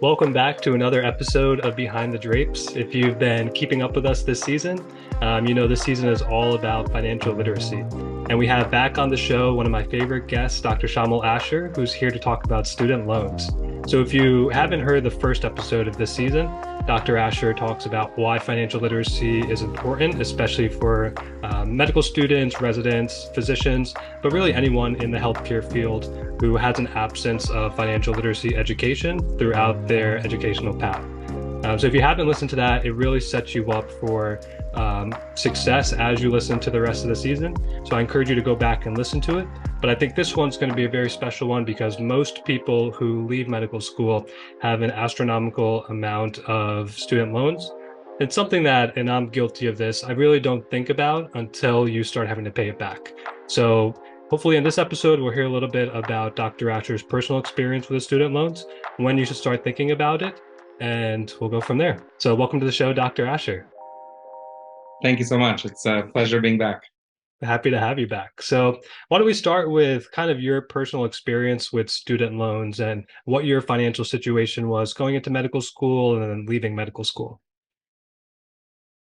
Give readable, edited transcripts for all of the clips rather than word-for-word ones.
Welcome back to another episode of Behind the Drapes. If you've been keeping up with us this season, you know this season is all about financial literacy. And we have back on the show one of my favorite guests, Dr. Shyamal Asher, who's here to talk about student loans. So if you haven't heard the first episode of this season, Dr. Asher talks about why financial literacy is important, especially for medical students, residents, physicians, but really anyone in the healthcare field who has an absence of financial literacy education throughout their educational path. So if you haven't listened to that, it really sets you up for success as you listen to the rest of the season. So I encourage you to go back and listen to it. But I think this one's going to be a very special one because most people who leave medical school have an astronomical amount of student loans. It's something that, and I'm guilty of this, I really don't think about until you start having to pay it back. So hopefully in this episode, we'll hear a little bit about Dr. Asher's personal experience with the student loans, when you should start thinking about it, and we'll go from there. So welcome to the show, Dr. Asher. Thank you so much. It's a pleasure being back. Happy to have you back. So why don't we start with kind of your personal experience with student loans and what your financial situation was going into medical school and then leaving medical school?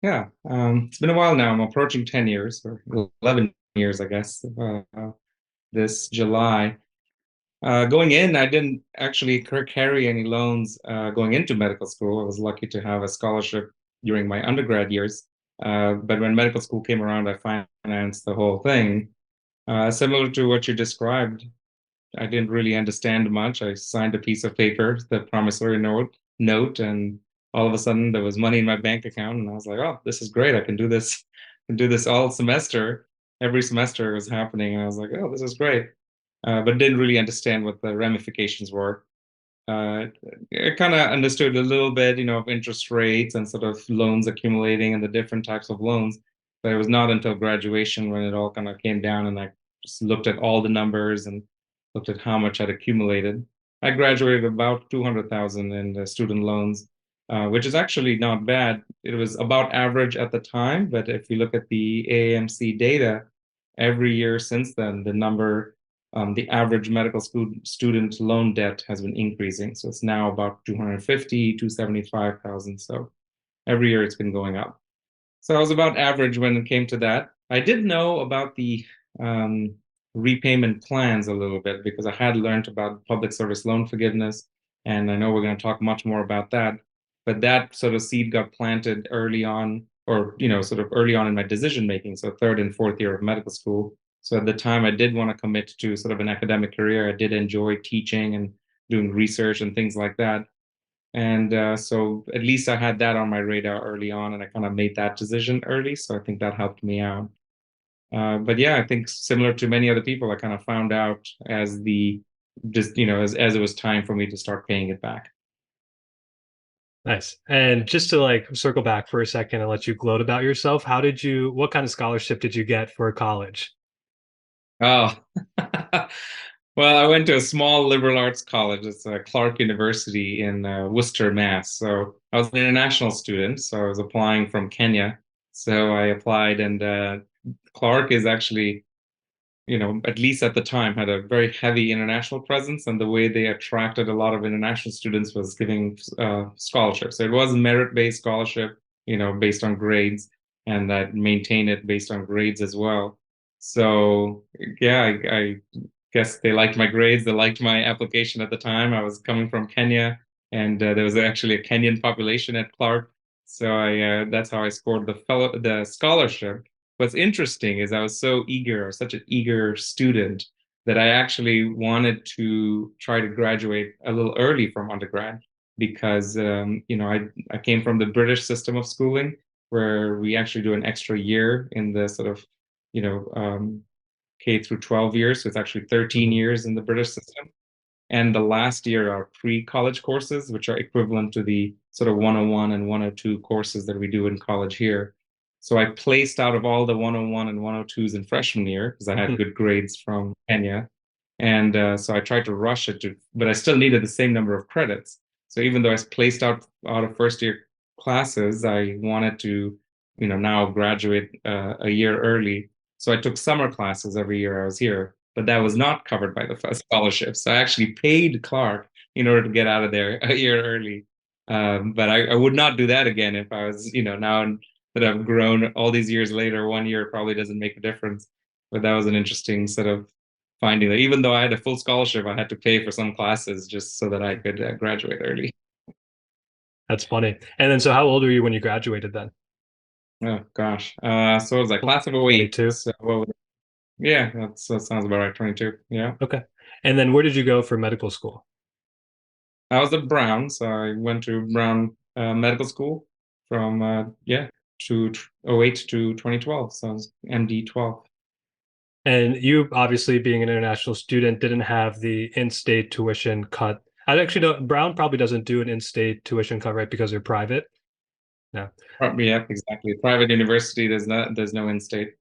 Yeah, it's been a while now. I'm approaching 10 years or 11 years, I guess, this July. Going in, I didn't actually carry any loans going into medical school. I was lucky to have a scholarship during my undergrad years. But when medical school came around, I financed the whole thing. Similar to what you described, I didn't really understand much. I signed a piece of paper, the promissory note, and all of a sudden there was money in my bank account, and I was like, "Oh, this is great! I can do this. I can do this all semester. Every semester was happening, and I was like, "Oh, this is great." But didn't really understand what the ramifications were. Uh, I kind of understood a little bit, of interest rates and sort of loans accumulating and the different types of loans. But it was not until graduation when it all kind of came down and I just looked at all the numbers and looked at how much I'd accumulated. I graduated about 200,000 in the student loans, which is actually not bad. It was about average at the time, but if you look at the AAMC data, every year since then, the average medical school student loan debt has been increasing. So it's now about 250, 275,000. So every year it's been going up. So I was about average when it came to that. I did know about the um, repayment plans a little bit because I had learned about public service loan forgiveness. And I know we're going to talk much more about that. But that sort of seed got planted early on, or, sort of early on in my decision making. So third and fourth year of medical school. So at the time, I did want to commit to sort of an academic career. I did enjoy teaching and doing research and things like that. And so at least I had that on my radar early on, and I kind of made that decision early. So I think that helped me out. But yeah, I think similar to many other people, I kind of found out as as it was time for me to start paying it back. Nice. And just to like circle back for a second and let you gloat about yourself, what kind of scholarship did you get for college? Oh, well, I went to a small liberal arts college. It's Clark University in Worcester, Mass. So I was an international student. So I was applying from Kenya. So I applied, and Clark is actually, at least at the time, had a very heavy international presence. And the way they attracted a lot of international students was giving scholarships. So it was a merit-based scholarship, based on grades, and that maintained it based on grades as well. So yeah, I guess they liked my grades. They liked my application at the time. I was coming from Kenya, and there was actually a Kenyan population at Clark. So that's how I scored the scholarship. What's interesting is I was so eager, such an eager student, that I actually wanted to try to graduate a little early from undergrad because I came from the British system of schooling where we actually do an extra year in the sort of K through 12 years. So it's actually 13 Mhm. years in the British system. And the last year are pre-college courses, which are equivalent to the sort of 101 and 102 courses that we do in college here. So I placed out of all the 101 and 102s in freshman year because I had good grades from Kenya. And so I tried to rush it but I still needed the same number of credits. So even though I placed out of first year classes, I wanted to, now graduate a year early. So I took summer classes every year I was here, but that was not covered by the first scholarship. So I actually paid Clark, in order to get out of there a year early. But I would not do that again if I was, now that I've grown all these years later, 1 year probably doesn't make a difference. But that was an interesting sort of finding that even though I had a full scholarship, I had to pay for some classes just so that I could graduate early. That's funny. And then, so how old were you when you graduated then? Oh gosh. So it was like class of '08. 22. So what was it? Yeah, that sounds about right. 22. Yeah. Okay. And then where did you go for medical school? I was at Brown, so I went to Brown Medical School from yeah to '08 to 2012. So I was MD 12. And you, obviously being an international student, didn't have the in-state tuition cut. I actually don't, Brown probably doesn't do an in-state tuition cut, right? Because they're private. Yeah. Yeah, exactly. Private university, there's no in-state.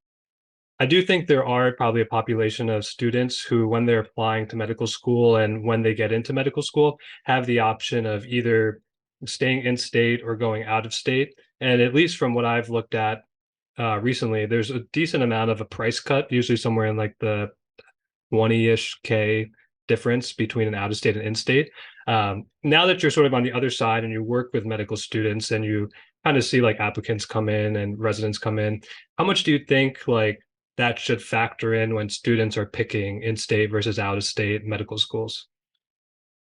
I do think there are probably a population of students who, when they're applying to medical school and when they get into medical school, have the option of either staying in state or going out of state. And at least from what I've looked at recently, there's a decent amount of a price cut, usually somewhere in like the 20-ish K difference between an out of state and in state. Now that you're sort of on the other side and you work with medical students and you kind of see like applicants come in and residents come in, how much do you think like that should factor in when students are picking in state versus out of state medical schools?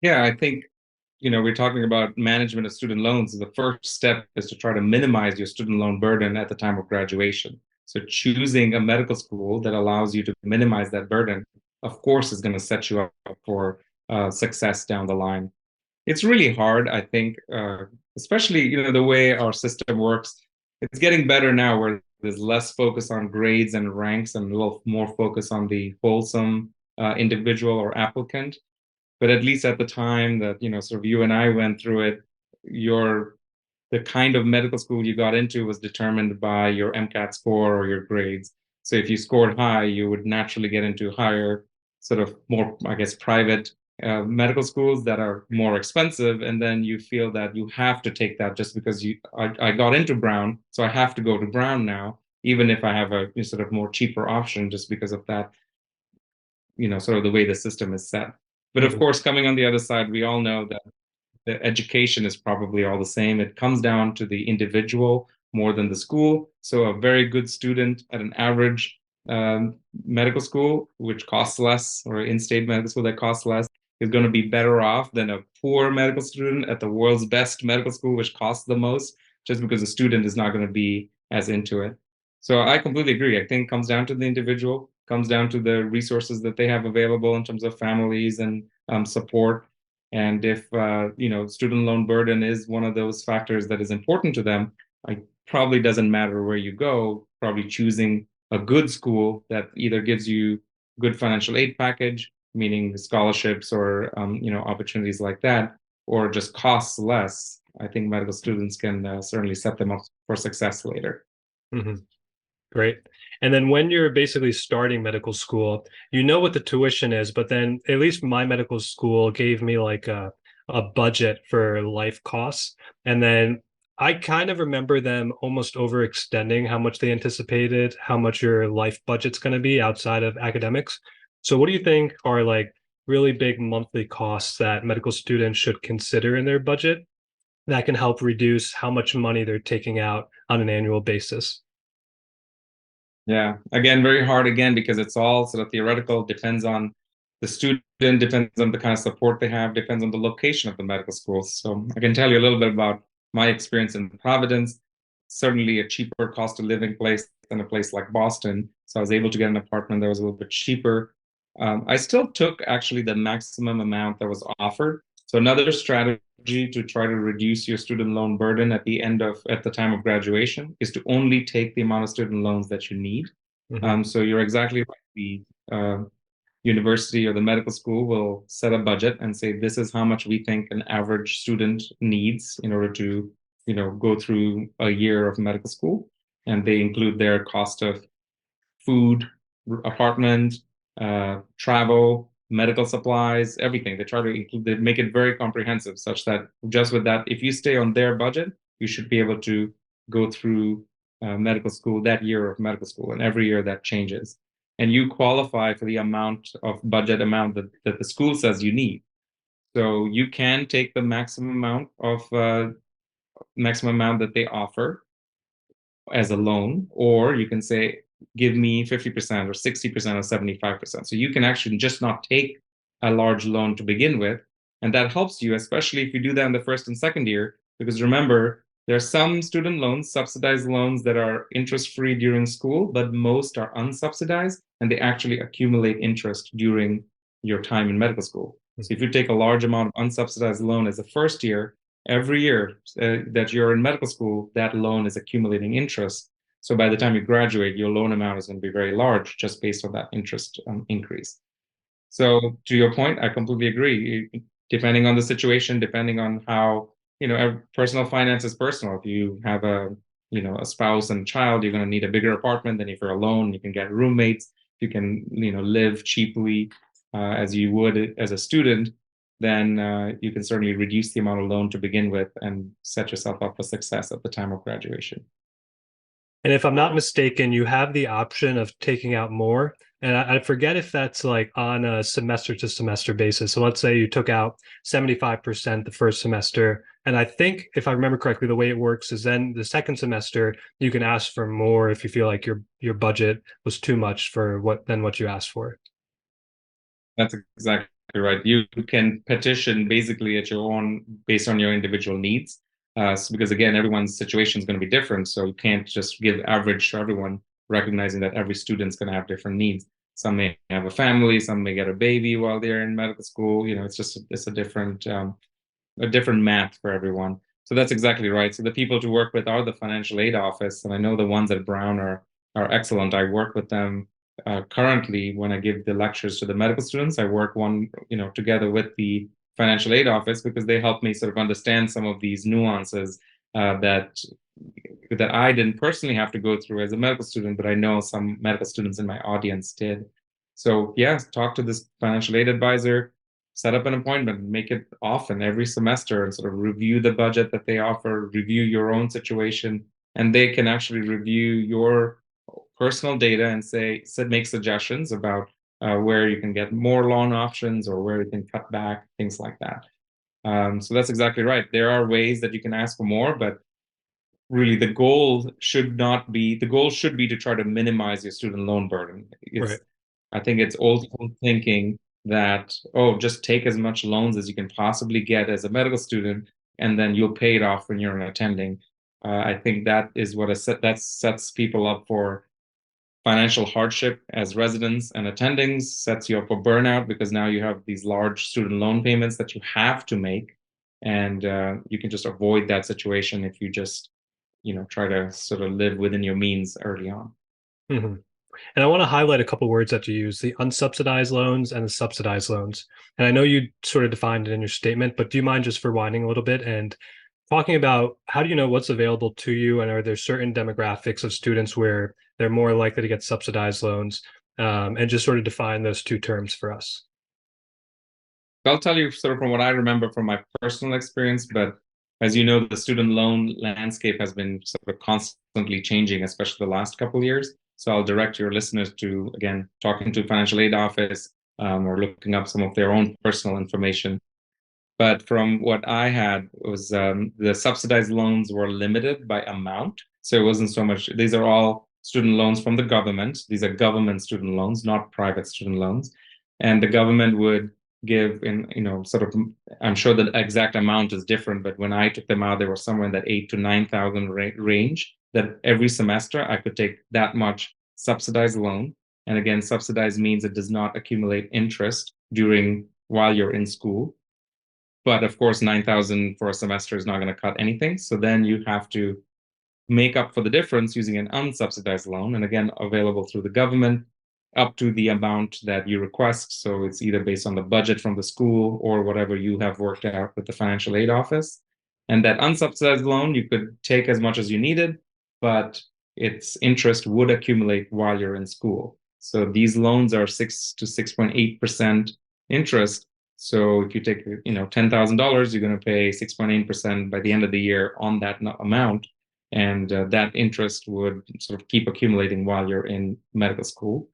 Yeah, I think, we're talking about management of student loans. The first step is to try to minimize your student loan burden at the time of graduation. So choosing a medical school that allows you to minimize that burden, of course, is going to set you up for success down the line. It's really hard, I think, especially, the way our system works. It's getting better now where there's less focus on grades and ranks and a little more focus on the wholesome individual or applicant. But at least at the time that, sort of you and I went through it, your the kind of medical school you got into was determined by your MCAT score or your grades. So if you scored high, you would naturally get into higher, sort of more, I guess, private medical schools that are more expensive. And then you feel that you have to take that just because I got into Brown, so I have to go to Brown now, even if I have a sort of more cheaper option just because of that, sort of the way the system is set. But of Mhm. course, coming on the other side, we all know that the education is probably all the same. It comes down to the individual more than the school. So a very good student at an average medical school, which costs less, or in-state medical school that costs less, is going to be better off than a poor medical student at the world's best medical school, which costs the most, just because the student is not going to be as into it. So I completely agree. I think it comes down to the individual, comes down to the resources that they have available in terms of families and support. And if student loan burden is one of those factors that is important to them, it probably doesn't matter where you go. Probably choosing a good school that either gives you good financial aid package, meaning scholarships or opportunities like that, or just costs less. I think medical students can certainly set them up for success later. Mhm. Great. And then when you're basically starting medical school, you know what the tuition is, but then at least my medical school gave me like a budget for life costs. And then I kind of remember them almost overextending how much they anticipated, how much your life budget's going to be outside of academics. So what do you think are like really big monthly costs that medical students should consider in their budget that can help reduce how much money they're taking out on an annual basis? Yeah, again, very hard again because it's all sort of theoretical, depends on the student, depends on the kind of support they have, depends on the location of the medical schools. So I can tell you a little bit about my experience in Providence. Certainly a cheaper cost of living place than a place like Boston. So I was able to get an apartment that was a little bit cheaper. I still took actually the maximum amount that was offered. So another strategy to try to reduce your student loan burden at the time of graduation is to only take the amount of student loans that you need. Mhm. So you're exactly right. The university or the medical school will set a budget and say, this is how much we think an average student needs in order to, go through a year of medical school. And they include their cost of food, apartment, travel, medical supplies, everything. They try to include, they make it very comprehensive, such that just with that, if you stay on their budget, you should be able to go through medical school that year of medical school, and every year that changes. And you qualify for the amount of budget amount that the school says you need. So you can take the maximum amount that they offer as a loan, or you can say, give me 50% or 60% or 75%. So you can actually just not take a large loan to begin with. And that helps you, especially if you do that in the first and second year, because remember, there are some student loans, subsidized loans that are interest-free during school, but most are unsubsidized and they actually accumulate interest during your time in medical school. So if you take a large amount of unsubsidized loan as a first year, every year that you're in medical school, that loan is accumulating interest. So by the time you graduate, your loan amount is going to be very large just based on that interest increase. So to your point, I completely agree. Depending on the situation, depending on how, personal finance is personal. If you have a spouse and child, you're going to need a bigger apartment than if you're alone. You can get roommates. You can, live cheaply as you would as a student. Then you can certainly reduce the amount of loan to begin with and set yourself up for success at the time of graduation. And if I'm not mistaken, you have the option of taking out more. And I forget if that's like on a semester to semester basis. So let's say you took out 75% the first semester. And I think, if I remember correctly, the way it works is then the second semester, you can ask for more if you feel like your budget was too much for what you asked for. That's exactly right. You can petition basically at your own, based on your individual needs. Because again, everyone's situation is going to be different. So you can't just give average to everyone, recognizing that every student's going to have different needs. Some may have a family, some may get a baby while they're in medical school. It's a different math for everyone. So that's exactly right. So the people to work with are the financial aid office, and I know the ones at Brown are excellent. I work with them currently when I give the lectures to the medical students. I work together with the financial aid office because they help me sort of understand some of these nuances that I didn't personally have to go through as a medical student, but I know some medical students in my audience did. So yeah, talk to this financial aid advisor, set up an appointment, make it often every semester, and sort of review the budget that they offer, review your own situation, and they can actually review your personal data and make suggestions about where you can get more loan options or where you can cut back, things like that. So that's exactly right. There are ways that you can ask for more, but really the goal should be to try to minimize your student loan burden. Right. I think it's old school thinking that, oh, just take as much loans as you can possibly get as a medical student, and then you'll pay it off when you're attending. I think that is that sets people up for financial hardship as residents and attendings, sets you up for burnout because now you have these large student loan payments that you have to make, and you can just avoid that situation if you just try to sort of live within your means early on. Mm-hmm. And I want to highlight a couple words that you use, the unsubsidized loans and the subsidized loans. And I know you sort of defined it in your statement, but do you mind just rewinding a little bit and talking about how do you know what's available to you? And are there certain demographics of students where they're more likely to get subsidized loans? And just sort of define those two terms for us. I'll tell you sort of from what I remember from my personal experience, but as you know, the student loan landscape has been sort of constantly changing, especially the last couple of years. So I'll direct your listeners to, again, talking to financial aid office or looking up some of their own personal information. But from what I had was the subsidized loans were limited by amount. So it wasn't so much, these are all student loans from the government. These are government student loans, not private student loans. And the government would give in, sort of, I'm sure the exact amount is different, but when I took them out, they were somewhere in that 8 to 9,000 range, that every semester I could take that much subsidized loan. And again, subsidized means it does not accumulate interest while you're in school. But of course, 9,000 for a semester is not going to cut anything. So then you have to make up for the difference using an unsubsidized loan. And again, available through the government up to the amount that you request. So it's either based on the budget from the school or whatever you have worked out with the financial aid office. And that unsubsidized loan, you could take as much as you needed, but its interest would accumulate while you're in school. So these loans are 6 to 6.8% interest. So if you take, $10,000, you're going to pay 6.8% by the end of the year on that amount. And that interest would sort of keep accumulating while you're in medical school.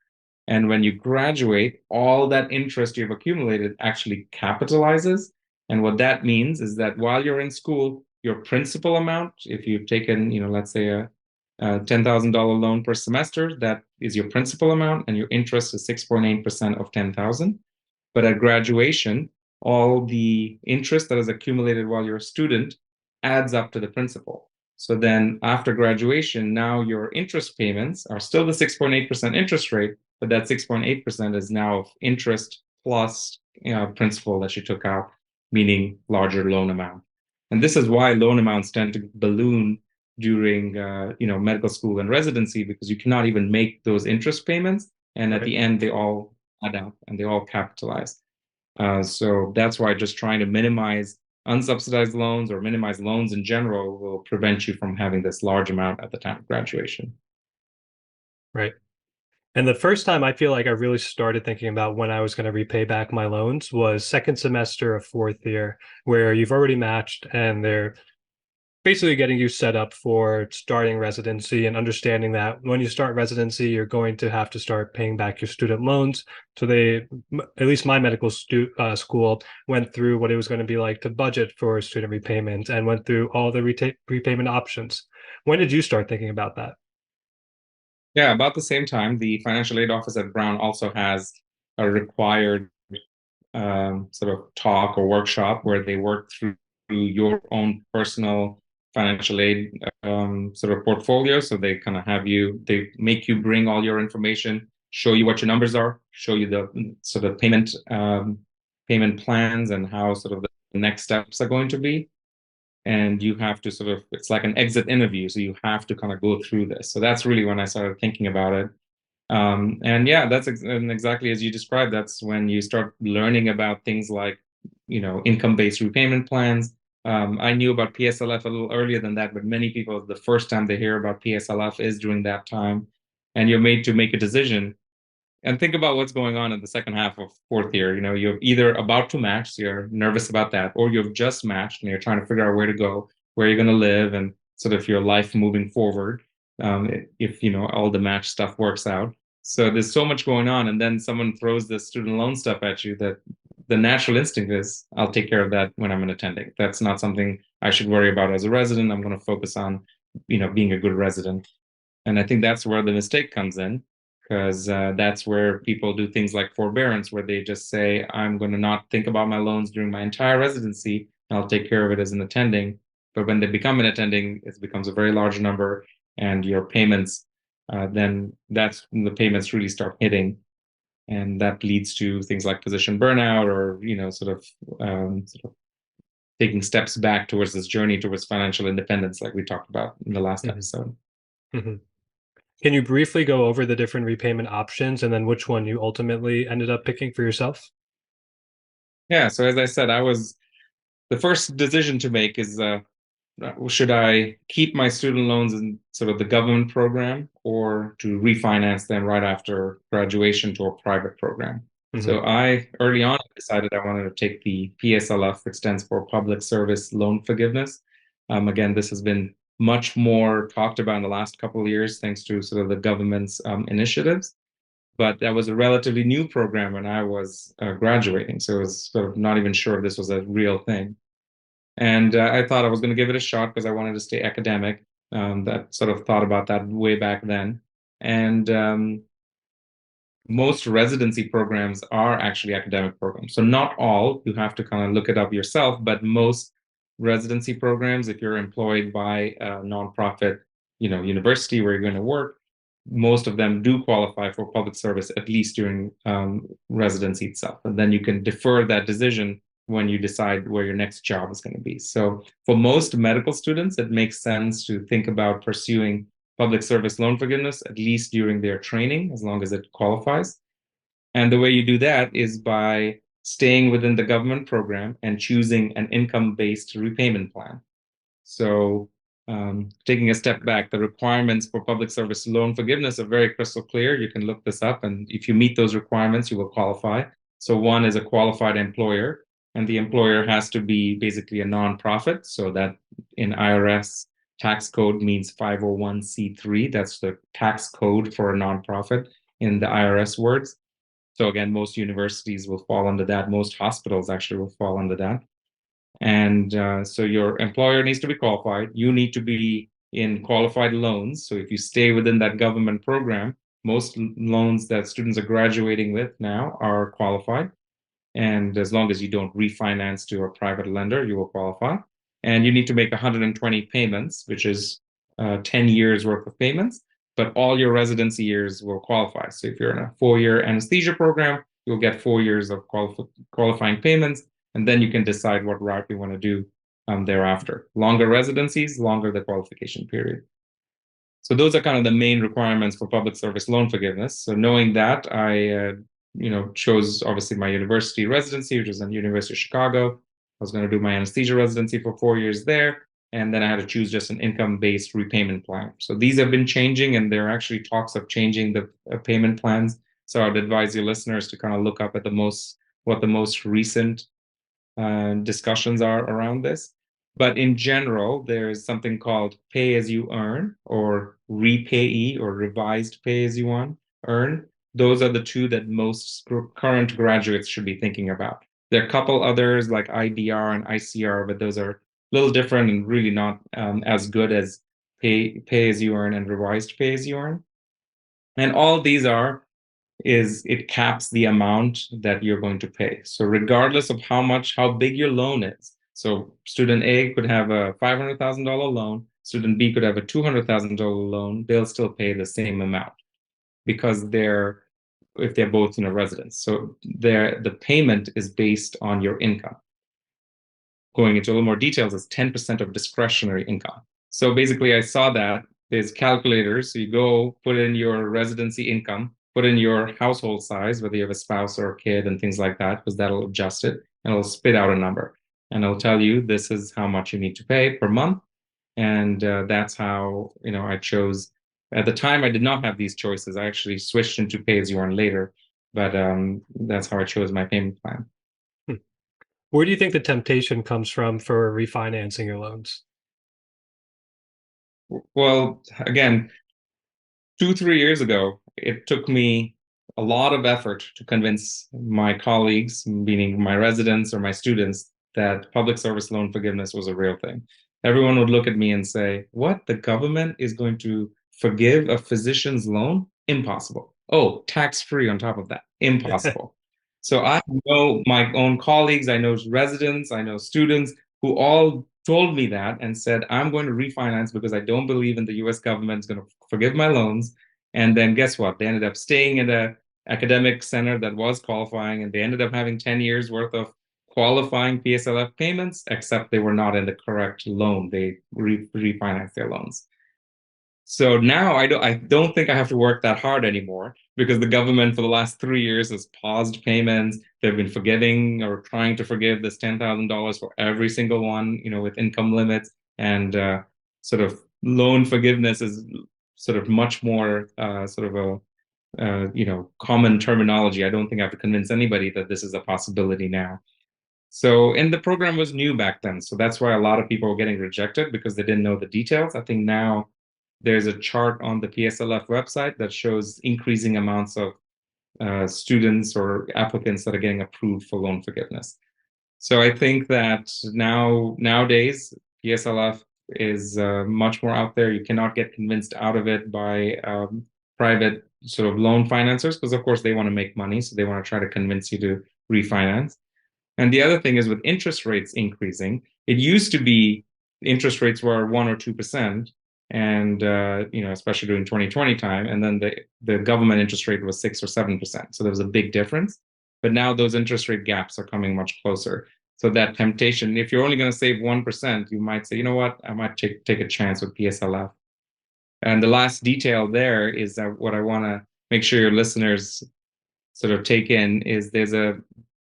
And when you graduate, all that interest you've accumulated actually capitalizes. And what that means is that while you're in school, your principal amount, if you've taken, let's say a $10,000 loan per semester, that is your principal amount, and your interest is 6.8% of 10,000. But at graduation, all the interest that is accumulated while you're a student adds up to the principal. So then after graduation, now your interest payments are still the 6.8% interest rate, but that 6.8% is now interest plus principal that you took out, meaning larger loan amount. And this is why loan amounts tend to balloon during medical school and residency, because you cannot even make those interest payments. And at Right. the end, they all add up and they all capitalize. So that's why just trying to minimize unsubsidized loans or minimize loans in general will prevent you from having this large amount at the time of graduation. Right. And the first time I feel like I really started thinking about when I was going to repay back my loans was second semester of fourth year, where you've already matched and they're basically getting you set up for starting residency and understanding that when you start residency, you're going to have to start paying back your student loans. So they, at least my medical school, went through what it was going to be like to budget for student repayment and went through all the repayment options. When did you start thinking about that? Yeah, about the same time, the financial aid office at Brown also has a required sort of talk or workshop where they work through your own personal financial aid sort of portfolio. So they kind of they make you bring all your information, show you what your numbers are, show you the sort of payment plans and how sort of the next steps are going to be. And you have to sort of, it's like an exit interview. So you have to kind of go through this. So that's really when I started thinking about it. And yeah, and exactly as you described. That's when you start learning about things like, income-based repayment plans. I knew about PSLF a little earlier than that, but many people, the first time they hear about PSLF is during that time, and you're made to make a decision. And think about what's going on in the second half of fourth year. You're either about to match, so you're nervous about that, or you've just matched and you're trying to figure out where to go, where you're going to live, and sort of your life moving forward. If all the match stuff works out. So there's so much going on, and then someone throws the student loan stuff at you that the natural instinct is, I'll take care of that when I'm an attending. That's not something I should worry about as a resident. I'm going to focus on, being a good resident. And I think that's where the mistake comes in, because that's where people do things like forbearance, where they just say, I'm going to not think about my loans during my entire residency, and I'll take care of it as an attending. But when they become an attending, it becomes a very large number, and your payments, then that's when the payments really start hitting. And that leads to things like position burnout, or, sort of taking steps back towards this journey towards financial independence, like we talked about in the last Mhm. episode. Mhm. Can you briefly go over the different repayment options and then which one you ultimately ended up picking for yourself? Yeah, so as I said, the first decision to make is, should I keep my student loans in sort of the government program, or to refinance them right after graduation to a private program? Hmm. So I early on decided I wanted to take the PSLF, which stands for Public Service Loan Forgiveness. Again, this has been much more talked about in the last couple of years, thanks to sort of the government's initiatives. But that was a relatively new program when I was graduating, so I was sort of not even sure if this was a real thing. And I thought I was going to give it a shot because I wanted to stay academic. That sort of thought about that way back then. And most residency programs are actually academic programs. So not all, you have to kind of look it up yourself, but most residency programs, if you're employed by a nonprofit, university where you're going to work, most of them do qualify for public service, at least during residency itself. And then you can defer that decision when you decide where your next job is going to be. So for most medical students, it makes sense to think about pursuing public service loan forgiveness, at least during their training, as long as it qualifies. And the way you do that is by staying within the government program and choosing an income-based repayment plan. So, taking a step back, the requirements for public service loan forgiveness are very crystal clear. You can look this up, and if you meet those requirements, you will qualify. So, one is a qualified employer, and the employer has to be basically a nonprofit. So, that in IRS tax code means 501(c)(3). That's the tax code for a nonprofit in the IRS words. So, again, most universities will fall under that. Most hospitals actually will fall under that. And so your employer needs to be qualified. You need to be in qualified loans. So if you stay within that government program, most loans that students are graduating with now are qualified. And as long as you don't refinance to a private lender, you will qualify. And you need to make 120 payments, which is 10 years worth of payments, but all your residency years will qualify. So if you're in a 4-year anesthesia program, you'll get 4 years of qualifying payments, and then you can decide what route you want to do thereafter. Longer residencies, longer the qualification period. So those are kind of the main requirements for public service loan forgiveness. So knowing that, I chose obviously my university residency, which was in University of Chicago. I was going to do my anesthesia residency for 4 years there, and then I had to choose just an income-based repayment plan. So these have been changing, and there are actually talks of changing the payment plans. So I'd advise your listeners to kind of look up at what the most recent discussions are around this. But in general, there's something called pay as you earn or repayee or revised pay as you earn. Those are the two that most current graduates should be thinking about. There are a couple others like IBR and ICR, but those are a little different and really not as good as pay as you earn and revised pay as you earn. And all these is it caps the amount that you're going to pay. So regardless of how big your loan is. So student A could have a $500,000 loan, student B could have a $200,000 loan, they'll still pay the same amount because if they're both residents. So the payment is based on your income. Going into a little more details, is 10% of discretionary income. So basically I saw that there's calculators. So you go put in your residency income, put in your household size, whether you have a spouse or a kid and things like that, because that'll adjust it and it'll spit out a number. And it'll tell you this is how much you need to pay per month. And that's how, I chose. At the time, I did not have these choices. I actually switched into pay as you earn later, but that's how I chose my payment plan. Where do you think the temptation comes from for refinancing your loans? Well, again, 2, 3 years ago, it took me a lot of effort to convince my colleagues, meaning my residents or my students, that public service loan forgiveness was a real thing. Everyone would look at me and say, "What? The government is going to forgive a physician's loan? Impossible. Oh, tax-free on top of that. Impossible." So I know my own colleagues, I know residents, I know students who all told me that and said, "I'm going to refinance because I don't believe in the US government is going to forgive my loans." And then guess what? They ended up staying in an academic center that was qualifying, and they ended up having 10 years worth of qualifying PSLF payments, except they were not in the correct loan. They refinanced their loans. So now I don't think I have to work that hard anymore because the government for the last 3 years has paused payments. They've been forgiving or trying to forgive this $10,000 for every single one, with income limits, and sort of loan forgiveness is sort of much more sort of a common terminology. I don't think I have to convince anybody that this is a possibility now. So, and the program was new back then. So that's why a lot of people were getting rejected because they didn't know the details. I think now there's a chart on the PSLF website that shows increasing amounts of students or applicants that are getting approved for loan forgiveness. So I think that nowadays, PSLF is much more out there. You cannot get convinced out of it by private sort of loan financiers because, of course, they want to make money. So they want to try to convince you to refinance. And the other thing is with interest rates increasing, it used to be interest rates were 1 or 2%, and especially during 2020 time, and then the government interest rate was 6 or 7%. So there was a big difference. But now those interest rate gaps are coming much closer. So that temptation, if you're only going to save 1%, you might say, you know what, I might take a chance with PSLF. And the last detail there is that what I want to make sure your listeners sort of take in is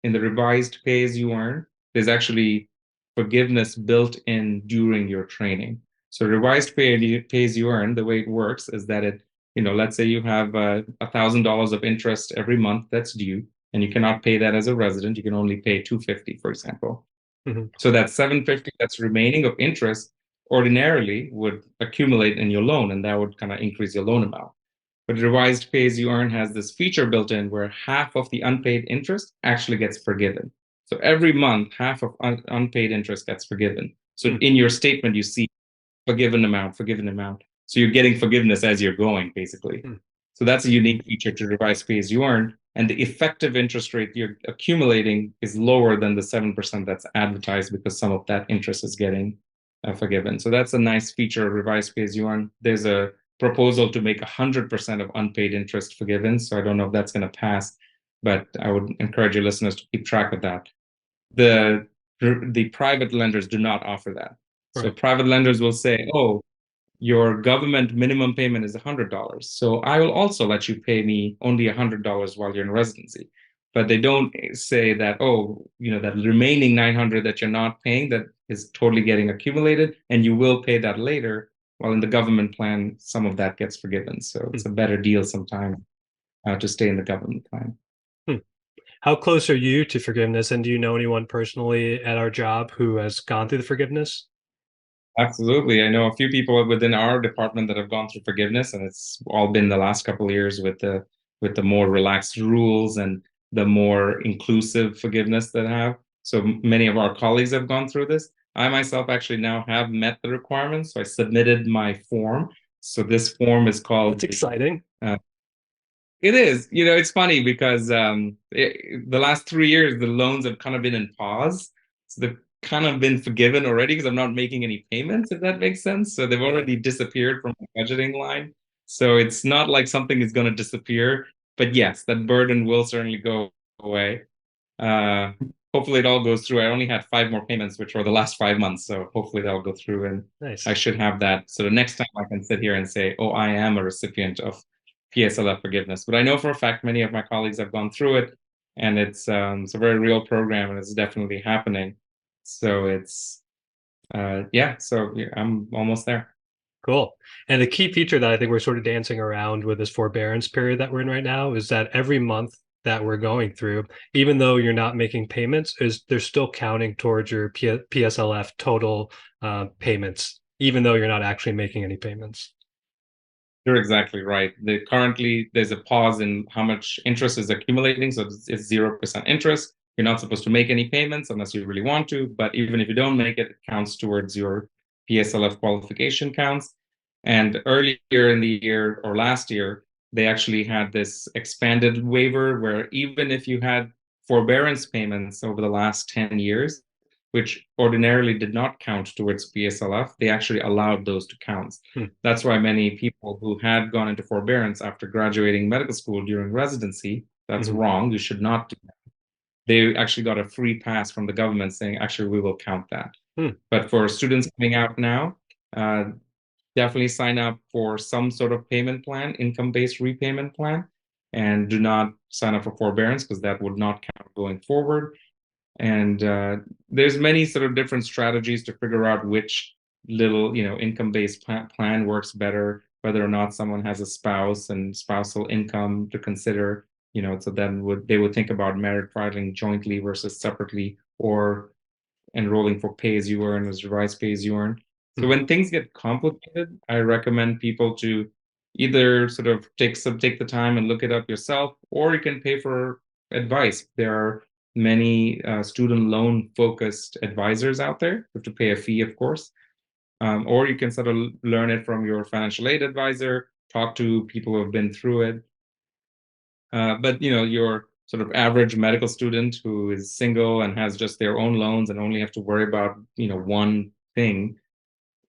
in the revised pay as you earn, there's actually forgiveness built in during your training. So revised pay as you earn, the way it works is that let's say you have $1,000 of interest every month that's due, and you cannot pay that as a resident. You can only pay $250, for example. Mm-hmm. So that $750 that's remaining of interest ordinarily would accumulate in your loan, and that would kind of increase your loan amount. But revised pay as you earn has this feature built in where half of the unpaid interest actually gets forgiven. So every month, half of unpaid interest gets forgiven. So Hmm. in your statement, you see forgiven amount, forgiven amount. So you're getting forgiveness as you're going, basically. Hmm. So that's a unique feature to revised pay as you earn. And the effective interest rate you're accumulating is lower than the 7% that's advertised because some of that interest is getting forgiven. So that's a nice feature of revised pay as you earn. There's a proposal to make 100% of unpaid interest forgiven. So I don't know if that's going to pass, but I would encourage your listeners to keep track of that. The the private lenders do not offer that. So Right. private lenders will say, "Oh, your government minimum payment is $100. So I will also let you pay me only $100 while you're in residency." But they don't say that, oh, that remaining 900 that you're not paying, that is totally getting accumulated, and you will pay that later. While in the government plan, some of that gets forgiven. So Hmm. it's a better deal sometimes to stay in the government plan. Hmm. How close are you to forgiveness? And do you know anyone personally at our job who has gone through the forgiveness? Absolutely. I know a few people within our department that have gone through forgiveness, and it's all been the last couple of years with the more relaxed rules and the more inclusive forgiveness that have. So many of our colleagues have gone through this. I myself actually now have met the requirements, so I submitted my form. So this form is That's called exciting. uh, it is. It's funny because the last 3 years, the loans have kind of been in pause. So they've kind of been forgiven already because I'm not making any payments, if that makes sense. So they've already disappeared from my budgeting line. So it's not like something is going to disappear. But yes, that burden will certainly go away. Uh, Hopefully it all goes through. I only had five more payments, which were the last 5 months. So hopefully that'll go through and I Nice. should have that. So the next time I can sit here and say, oh, I am a recipient of PSLF forgiveness. But I know for a fact many of my colleagues have gone through it and it's a very real program and it's definitely happening. So yeah, I'm almost there. Cool. And the key feature that I think we're sort of dancing around with this forbearance period that we're in right now is that every month that we're going through, even though you're not making payments, is they're still counting towards your PSLF total payments, even though you're not actually making any payments. You're exactly right. Currently, there's a pause in how much interest is accumulating. So it's 0% interest. You're not supposed to make any payments unless you really want to. But even if you don't make it, it counts towards your PSLF qualification counts. And earlier in the year or last year, they actually had this expanded waiver where even if you had forbearance payments over the last 10 years, which ordinarily did not count towards PSLF, they actually allowed those to count. Hmm. That's why many people who had gone into forbearance after graduating medical school during residency, that's Mhm. wrong. You should not do that. They actually got a free pass from the government saying, actually, we will count that. Hmm. But for students coming out now, uh, definitely sign up for some sort of payment plan, income-based repayment plan, and do not sign up for forbearance because that would not count going forward. And there's many sort of different strategies to figure out which little, income-based plan works better, whether or not someone has a spouse and spousal income to consider, so then they would think about merit filing jointly versus separately, or enrolling for pay as you earn as revised pay as you earn. So Mhm. when things get complicated, I recommend people to either sort of take the time and look it up yourself, or you can pay for advice. There are many student loan focused advisors out there. You have to pay a fee, of course. Or you can sort of learn it from your financial aid advisor, talk to people who have been through it. But your sort of average medical student who is single and has just their own loans and only have to worry about one thing,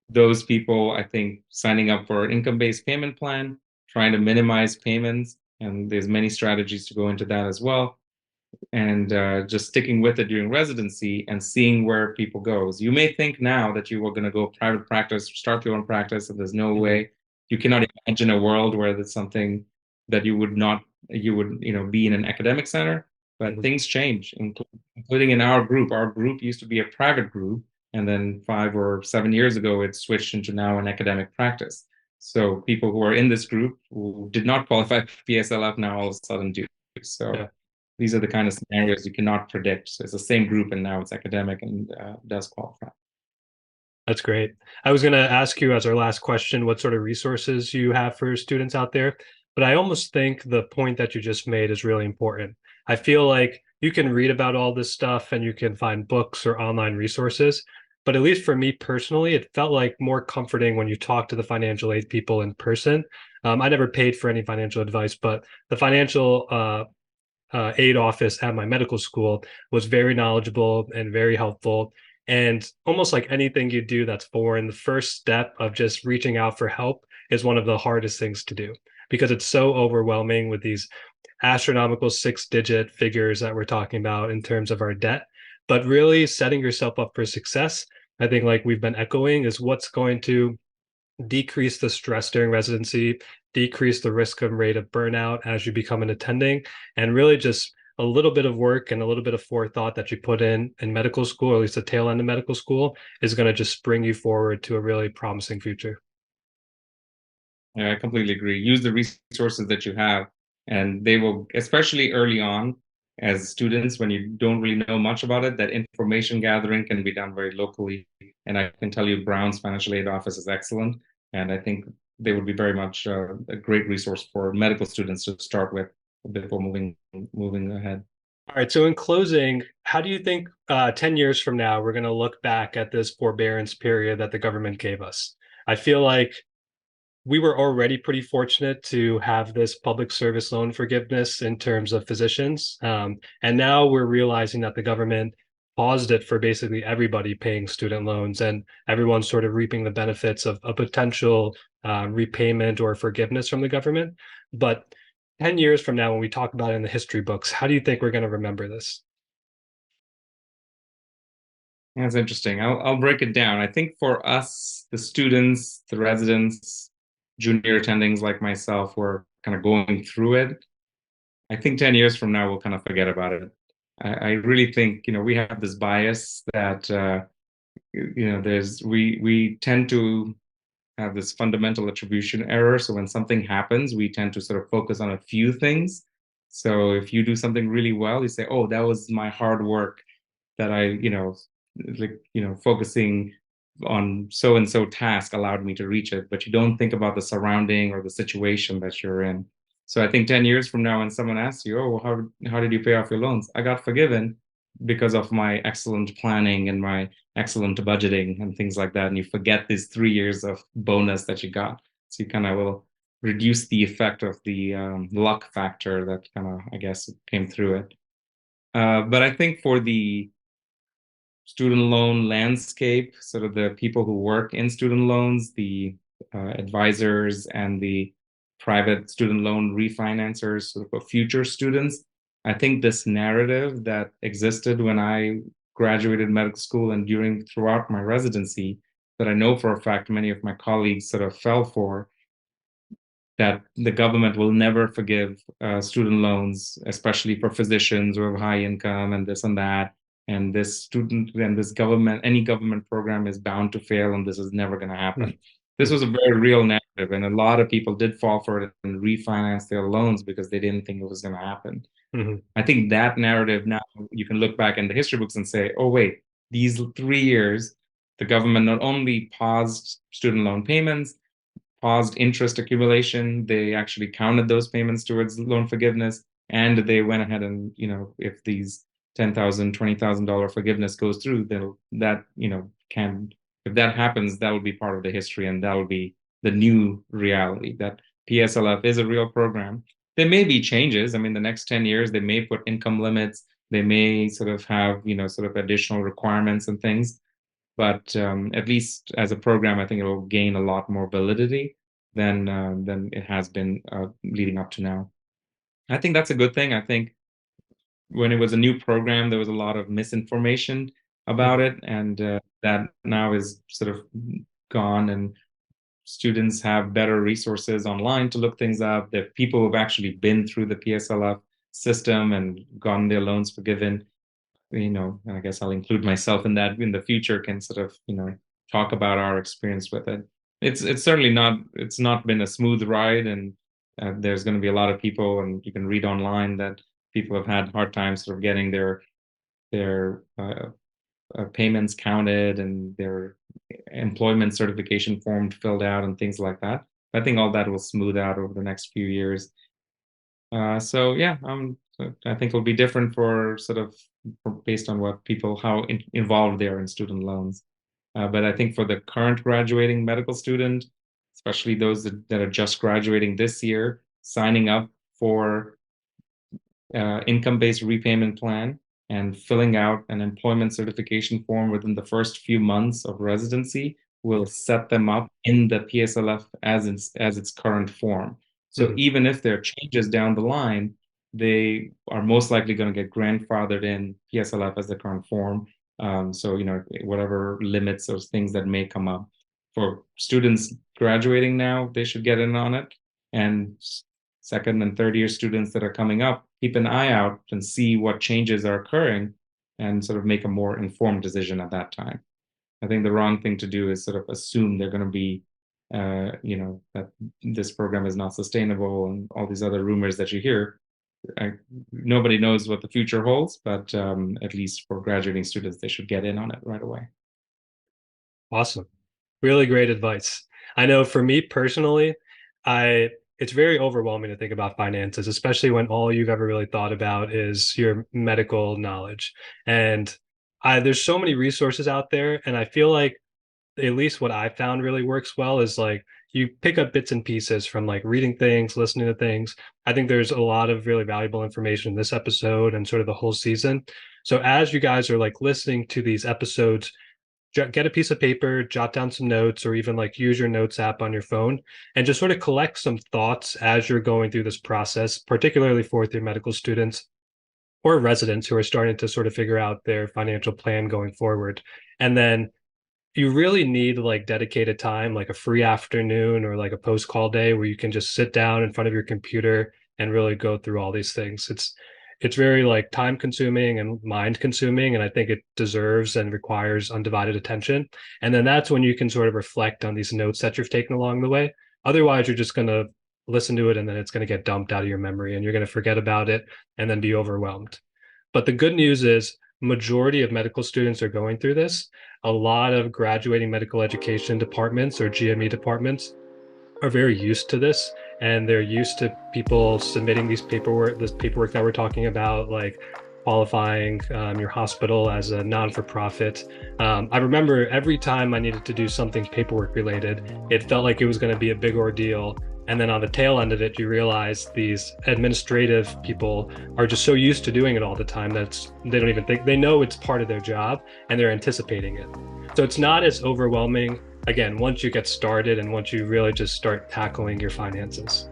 those people, I think, signing up for an income-based payment plan, trying to minimize payments, and there's many strategies to go into that as well, and just sticking with it during residency and seeing where people goes. You may think now that you are going to go private practice, start your own practice, and there's no Mhm. way you cannot imagine a world where there's something that you would be in an academic center. But Mhm. things change, including in our group. Our group used to be a private group, and then 5 or 7 years ago, it switched into now an academic practice. So people who are in this group who did not qualify for PSLF now all of a sudden do. So Yeah. these are the kind of scenarios you cannot predict. So it's the same group, and now it's academic and does qualify. That's great. I was going to ask you as our last question what sort of resources you have for students out there, but I almost think the point that you just made is really important. I feel like you can read about all this stuff and you can find books or online resources. But at least for me personally, it felt like more comforting when you talk to the financial aid people in person. I never paid for any financial advice, but the financial aid office at my medical school was very knowledgeable and very helpful. And almost like anything you do that's foreign, the first step of just reaching out for help is one of the hardest things to do because it's so overwhelming with these astronomical six-digit figures that we're talking about in terms of our debt. But really setting yourself up for success, I think, like we've been echoing, is what's going to decrease the stress during residency, decrease the risk and rate of burnout as you become an attending, and really just a little bit of work and a little bit of forethought that you put in medical school, or at least the tail end of medical school, is going to just bring you forward to a really promising future. Yeah, I completely agree. Use the resources that you have, and they will, especially early on as students, when you don't really know much about it, that information gathering can be done very locally. And I can tell you, Brown's financial aid office is excellent. And I think they would be very much a great resource for medical students to start with before moving ahead. All right. So, in closing, how do you think 10 years from now we're going to look back at this forbearance period that the government gave us? I feel like we were already pretty fortunate to have this public service loan forgiveness in terms of physicians. And now we're realizing that the government paused it for basically everybody paying student loans, and everyone's sort of reaping the benefits of a potential repayment or forgiveness from the government. But 10 years from now, when we talk about it in the history books, how do you think we're going to remember this? That's interesting. I'll break it down. I think for us, the students, the residents, junior attendings like myself, who are kind of going through it, I think 10 years from now, we'll kind of forget about it. I really think, we have this bias that, we tend to have this fundamental attribution error. So when something happens, we tend to sort of focus on a few things. So if you do something really well, you say, oh, that was my hard work that focusing on so and so task allowed me to reach it, but you don't think about the surrounding or the situation that you're in. So I think 10 years from now, when someone asks you, oh, well, how did you pay off your loans? I got forgiven because of my excellent planning and my excellent budgeting and things like that. And you forget these 3 years of bonus that you got. So you kind of will reduce the effect of the luck factor that kind of, I guess, came through it. But I think for the student loan landscape, sort of the people who work in student loans, the advisors and the private student loan refinancers, sort of for future students. I think this narrative that existed when I graduated medical school and throughout my residency, that I know for a fact many of my colleagues sort of fell for, that the government will never forgive student loans, especially for physicians who have high income and this and that. And this student and this government, any government program is bound to fail, and this is never going to happen. This was a very real narrative, and a lot of people did fall for it and refinance their loans because they didn't think it was going to happen. Mm-hmm. I think that narrative now you can look back in the history books and say, oh, wait, these 3 years, the government not only paused student loan payments, paused interest accumulation. They actually counted those payments towards loan forgiveness, and they went ahead and, if these $10,000, $20,000 forgiveness goes through, that, can, if that happens, that will be part of the history, and that will be the new reality that PSLF is a real program. There may be changes. I mean, the next 10 years, they may put income limits. They may sort of have, sort of additional requirements and things. But at least as a program, I think it will gain a lot more validity than it has been leading up to now. I think that's a good thing. I think when it was a new program, there was a lot of misinformation about it, and that now is sort of gone, and students have better resources online to look things up. There are people who've actually been through the PSLF system and gotten their loans forgiven. And I guess I'll include myself in that in the future, can sort of, talk about our experience with it. It's certainly not been a smooth ride, and there's going to be a lot of people, and you can read online that people have had hard times sort of getting their payments counted and their employment certification form filled out and things like that. I think all that will smooth out over the next few years. So yeah, I'm I think it'll be different for based on what people, how involved they are in student loans. But I think for the current graduating medical student, especially those that are just graduating this year, signing up for income-based repayment plan and filling out an employment certification form within the first few months of residency will set them up in the PSLF as its current form. So Mhm. even if there are changes down the line, they are most likely going to get grandfathered in PSLF as the current form. So, whatever limits or things that may come up for students graduating now, they should get in on it. And second and third year students that are coming up, keep an eye out and see what changes are occurring and sort of make a more informed decision at that time. I think the wrong thing to do is sort of assume they're going to be, that this program is not sustainable and all these other rumors that you hear. Nobody knows what the future holds, but at least for graduating students, they should get in on it right away. Awesome. Really great advice. I know for me personally, I it's very overwhelming to think about finances, especially when all you've ever really thought about is your medical knowledge. And there's so many resources out there, and I feel like at least what I found really works well is like you pick up bits and pieces from like reading things, listening to things. I think there's a lot of really valuable information in this episode and sort of the whole season. So as you guys are like listening to these episodes, get a piece of paper, jot down some notes, or even like use your notes app on your phone and just sort of collect some thoughts as you're going through this process, particularly fourth year medical students or residents who are starting to sort of figure out their financial plan going forward. And then you really need like dedicated time, like a free afternoon or like a post call day where you can just sit down in front of your computer and really go through all these things. It's very like time consuming and mind consuming, and I think it deserves and requires undivided attention. And then that's when you can sort of reflect on these notes that you've taken along the way. Otherwise, you're just going to listen to it and then it's going to get dumped out of your memory and you're going to forget about it and then be overwhelmed. But the good news is majority of medical students are going through this. A lot of graduating medical education departments or GME departments are very used to this, and they're used to people submitting this paperwork that we're talking about, like qualifying your hospital as a non-for-profit. I remember every time I needed to do something paperwork related, it felt like it was going to be a big ordeal. And then on the tail end of it, you realize these administrative people are just so used to doing it all the time that they don't even think, they know it's part of their job and they're anticipating it. So it's not as overwhelming, again, once you get started and once you really just start tackling your finances.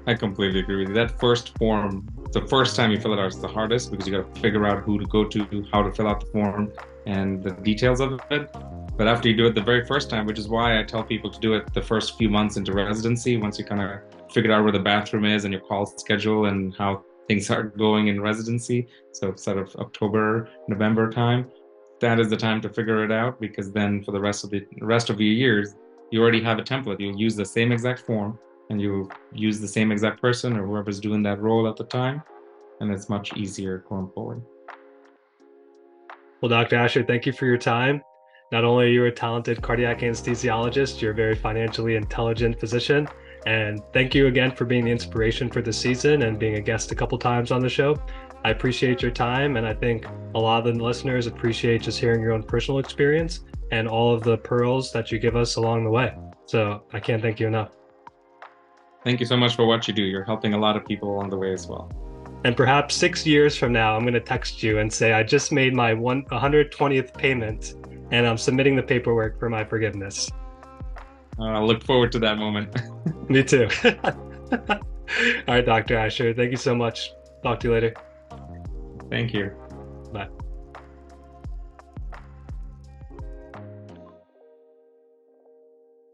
I completely agree with you. That first form, the first time you fill it out is the hardest because you got to figure out who to go to, how to fill out the form, and the details of it. But after you do it the very first time, which is why I tell people to do it the first few months into residency, once you kind of figured out where the bathroom is and your call schedule and how things are going in residency. So sort of October, November time, that is the time to figure it out, because then for the rest of your years, you already have a template. You'll use the same exact form and you use the same exact person or whoever's doing that role at the time. And it's much easier going forward. Well, Dr. Asher, thank you for your time. Not only are you a talented cardiac anesthesiologist, you're a very financially intelligent physician. And thank you again for being the inspiration for the season and being a guest a couple times on the show. I appreciate your time, and I think a lot of the listeners appreciate just hearing your own personal experience and all of the pearls that you give us along the way. So I can't thank you enough. Thank you so much for what you do. You're helping a lot of people along the way as well. And perhaps 6 years from now, I'm going to text you and say, I just made my 120th payment and I'm submitting the paperwork for my forgiveness. I'll look forward to that moment. Me too. All right, Dr. Asher, thank you so much. Talk to you later. Thank you. Bye.